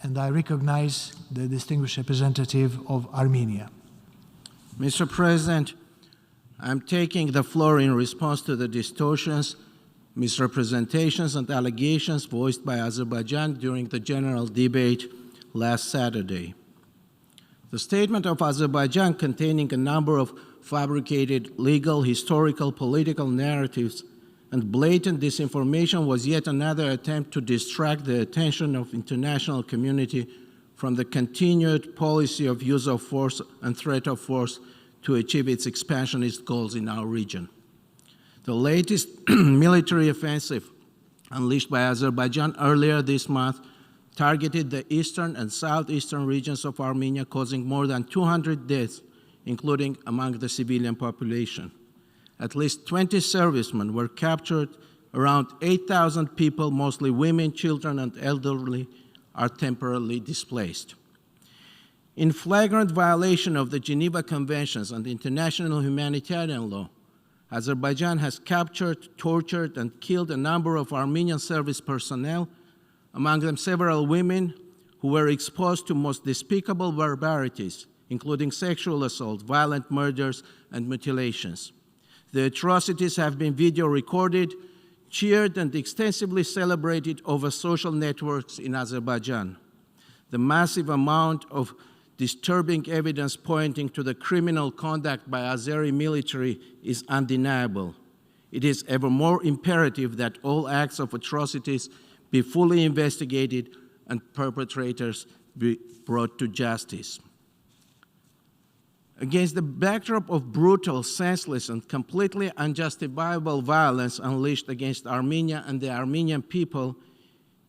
and I recognize the distinguished representative of Armenia. Mr. President, I'm taking the floor in response to the distortions, misrepresentations, and allegations voiced by Azerbaijan during the general debate last Saturday. The statement of Azerbaijan, containing a number of fabricated legal, historical, political narratives and blatant disinformation, was yet another attempt to distract the attention of the international community from the continued policy of use of force and threat of force to achieve its expansionist goals in our region. The latest military offensive unleashed by Azerbaijan earlier this month targeted the eastern and southeastern regions of Armenia, causing more than 200 deaths, including among the civilian population. At least 20 servicemen were captured. Around 8,000 people, mostly women, children, and elderly, are temporarily displaced. In flagrant violation of the Geneva Conventions and international humanitarian law, Azerbaijan has captured, tortured, and killed a number of Armenian service personnel, among them several women who were exposed to most despicable barbarities, including sexual assault, violent murders, and mutilations. The atrocities have been video recorded, cheered, and extensively celebrated over social networks in Azerbaijan. The massive amount of disturbing evidence pointing to the criminal conduct by Azeri military is undeniable. It is ever more imperative that all acts of atrocities be fully investigated and perpetrators be brought to justice. Against the backdrop of brutal, senseless, and completely unjustifiable violence unleashed against Armenia and the Armenian people,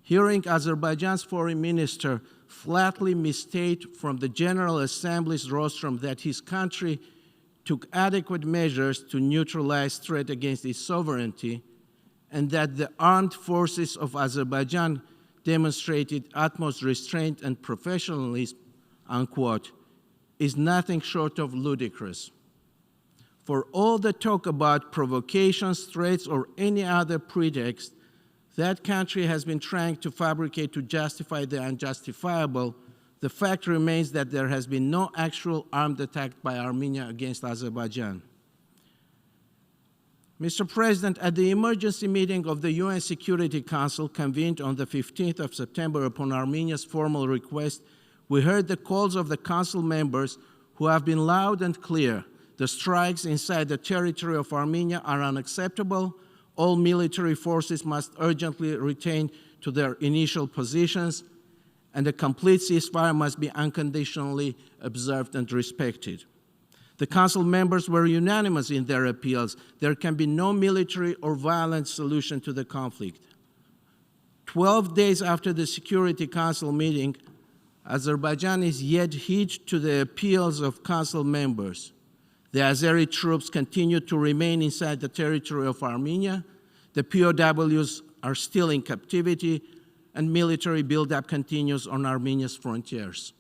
hearing Azerbaijan's foreign minister flatly misstate from the General Assembly's rostrum that his country took adequate measures to neutralize threat against its sovereignty, and that the armed forces of Azerbaijan demonstrated utmost restraint and professionalism, unquote, is nothing short of ludicrous. For all the talk about provocations, threats, or any other pretext that country has been trying to fabricate to justify the unjustifiable, the fact remains that there has been no actual armed attack by Armenia against Azerbaijan. Mr. President, at the emergency meeting of the UN Security Council convened on the 15th of September upon Armenia's formal request, we heard the calls of the Council members who have been loud and clear. The strikes inside the territory of Armenia are unacceptable. All military forces must urgently return to their initial positions, and a complete ceasefire must be unconditionally observed and respected. The Council members were unanimous in their appeals. There can be no military or violent solution to the conflict. 12 days after the Security Council meeting, Azerbaijan is yet heed to the appeals of Council members. The Azeri troops continue to remain inside the territory of Armenia. The POWs are still in captivity, and military buildup continues on Armenia's frontiers.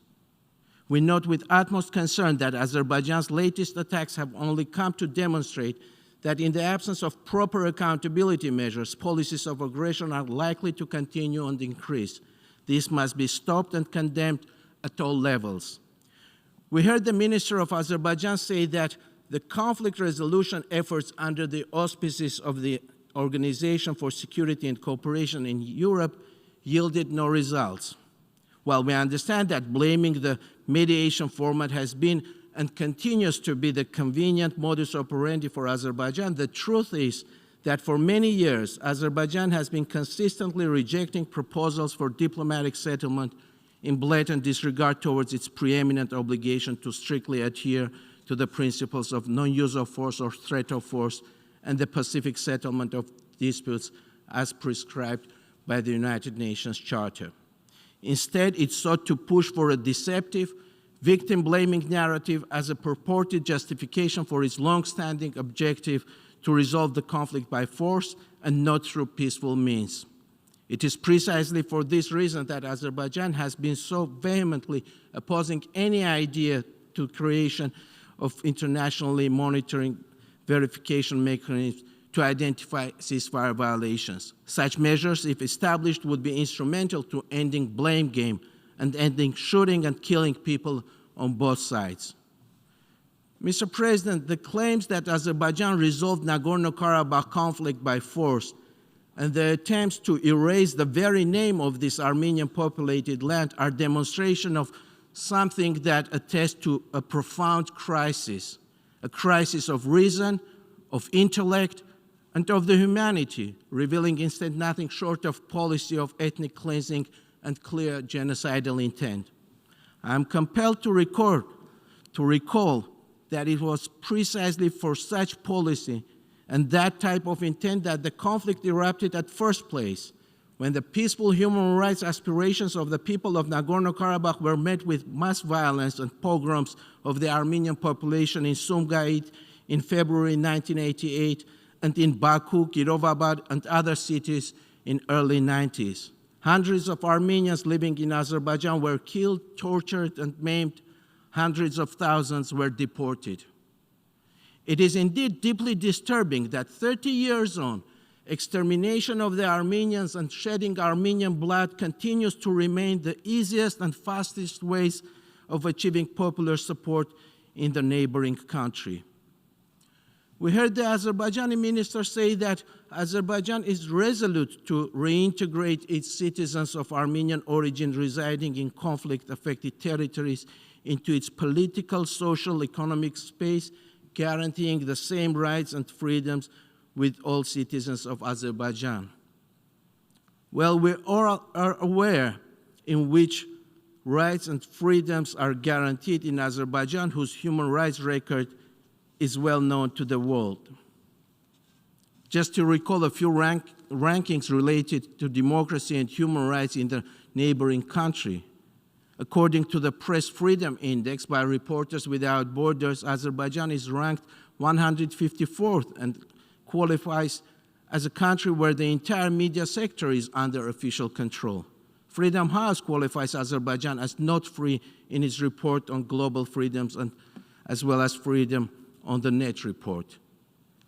We note with utmost concern that Azerbaijan's latest attacks have only come to demonstrate that in the absence of proper accountability measures, policies of aggression are likely to continue and increase. This must be stopped and condemned at all levels. We heard the Minister of Azerbaijan say that the conflict resolution efforts under the auspices of the Organization for Security and Cooperation in Europe yielded no results. While we understand that blaming the mediation format has been and continues to be the convenient modus operandi for Azerbaijan, the truth is that for many years, Azerbaijan has been consistently rejecting proposals for diplomatic settlement in blatant disregard towards its preeminent obligation to strictly adhere to the principles of non-use of force or threat of force and the pacific settlement of disputes as prescribed by the United Nations Charter. Instead, it sought to push for a deceptive, victim-blaming narrative as a purported justification for its long-standing objective to resolve the conflict by force and not through peaceful means. It is precisely for this reason that Azerbaijan has been so vehemently opposing any idea to creation of internationally monitoring verification mechanisms to identify ceasefire violations. Such measures, if established, would be instrumental to ending blame game and ending shooting and killing people on both sides. Mr. President, the claims that Azerbaijan resolved Nagorno-Karabakh conflict by force and the attempts to erase the very name of this Armenian populated land are demonstration of something that attests to a profound crisis, a crisis of reason, of intellect, and of the humanity, revealing instead nothing short of policy of ethnic cleansing and clear genocidal intent. I am compelled to recall that it was precisely for such policy and that type of intent that the conflict erupted at first place, when the peaceful human rights aspirations of the people of Nagorno-Karabakh were met with mass violence and pogroms of the Armenian population in Sumgait in February 1988, and in Baku, Kirovabad, and other cities in early 90s. Hundreds of Armenians living in Azerbaijan were killed, tortured, and maimed. Hundreds of thousands were deported. It is indeed deeply disturbing that 30 years on, extermination of the Armenians and shedding Armenian blood continues to remain the easiest and fastest ways of achieving popular support in the neighboring country. We heard the Azerbaijani minister say that Azerbaijan is resolute to reintegrate its citizens of Armenian origin residing in conflict-affected territories into its political, social, economic space, guaranteeing the same rights and freedoms with all citizens of Azerbaijan. Well, we all are aware in which rights and freedoms are guaranteed in Azerbaijan, whose human rights record is well known to the world. Just to recall a few rankings related to democracy and human rights in the neighboring country. According to the Press Freedom Index by Reporters Without Borders, Azerbaijan is ranked 154th and qualifies as a country where the entire media sector is under official control. Freedom House qualifies Azerbaijan as not free in its report on global freedoms, and as well as Freedom on the Net report.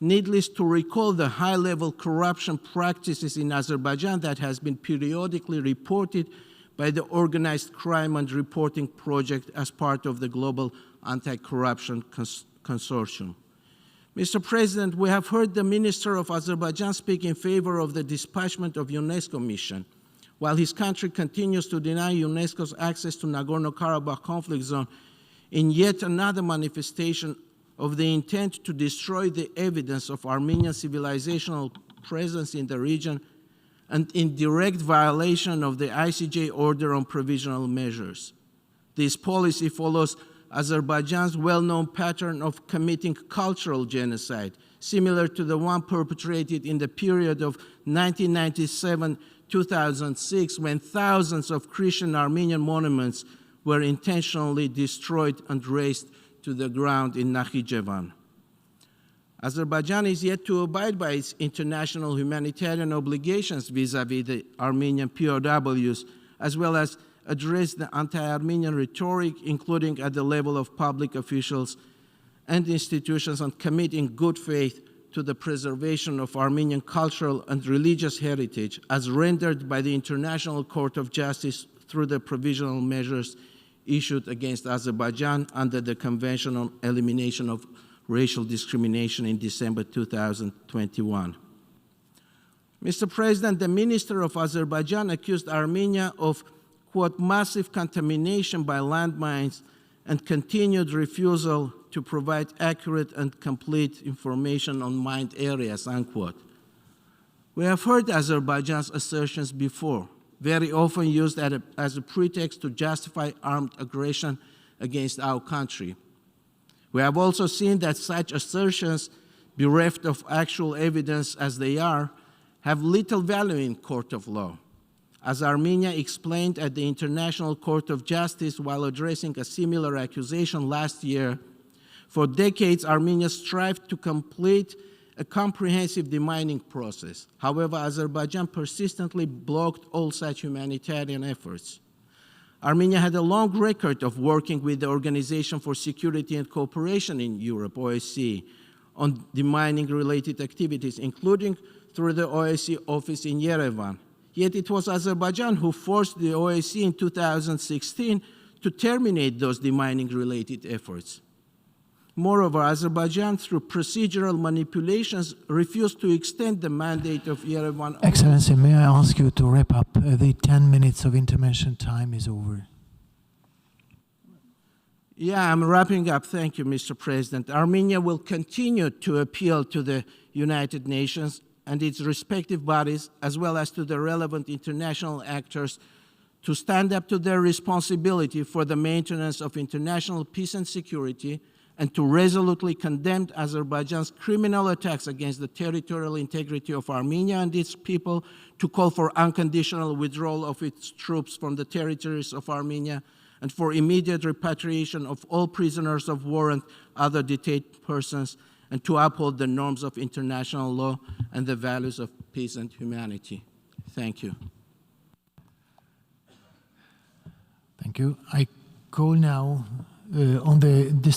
Needless to recall the high-level corruption practices in Azerbaijan that has been periodically reported by the Organized Crime and Reporting Project as part of the Global Anti-Corruption Consortium. Mr. President, we have heard the Minister of Azerbaijan speak in favor of the dispatchment of UNESCO mission, while his country continues to deny UNESCO's access to Nagorno-Karabakh conflict zone in yet another manifestation of the intent to destroy the evidence of Armenian civilizational presence in the region and in direct violation of the ICJ order on provisional measures. This policy follows Azerbaijan's well-known pattern of committing cultural genocide, similar to the one perpetrated in the period of 1997-2006, when thousands of Christian Armenian monuments were intentionally destroyed and razed to the ground in Nakhichevan. Azerbaijan is yet to abide by its international humanitarian obligations vis-à-vis the Armenian POWs, as well as address the anti-Armenian rhetoric, including at the level of public officials and institutions, and commit in good faith to the preservation of Armenian cultural and religious heritage as rendered by the International Court of Justice through the provisional measures issued against Azerbaijan under the Convention on Elimination of Racial Discrimination in December 2021. Mr. President, the Minister of Azerbaijan accused Armenia of, quote, massive contamination by landmines and continued refusal to provide accurate and complete information on mined areas, unquote. We have heard Azerbaijan's assertions before, very often used as a pretext to justify armed aggression against our country. We have also seen that such assertions, bereft of actual evidence as they are, have little value in court of law. As Armenia explained at the International Court of Justice while addressing a similar accusation last year, for decades Armenia strived to complete a comprehensive demining process. However, Azerbaijan persistently blocked all such humanitarian efforts. Armenia had a long record of working with the Organization for Security and Cooperation in Europe, OSCE, on demining-related activities, including through the OSCE office in Yerevan. Yet it was Azerbaijan who forced the OSCE in 2016 to terminate those demining-related efforts. Moreover, Azerbaijan, through procedural manipulations, refused to extend the mandate of Yerevan. Excellency, may I ask you to wrap up? The 10 minutes of intervention time is over. Yeah, I'm wrapping up. Thank you, Mr. President. Armenia will continue to appeal to the United Nations and its respective bodies, as well as to the relevant international actors, to stand up to their responsibility for the maintenance of international peace and security, and to resolutely condemn Azerbaijan's criminal attacks against the territorial integrity of Armenia and its people, to call for unconditional withdrawal of its troops from the territories of Armenia, and for immediate repatriation of all prisoners of war and other detained persons, and to uphold the norms of international law and the values of peace and humanity. Thank you. Thank you. I call now on the distinguished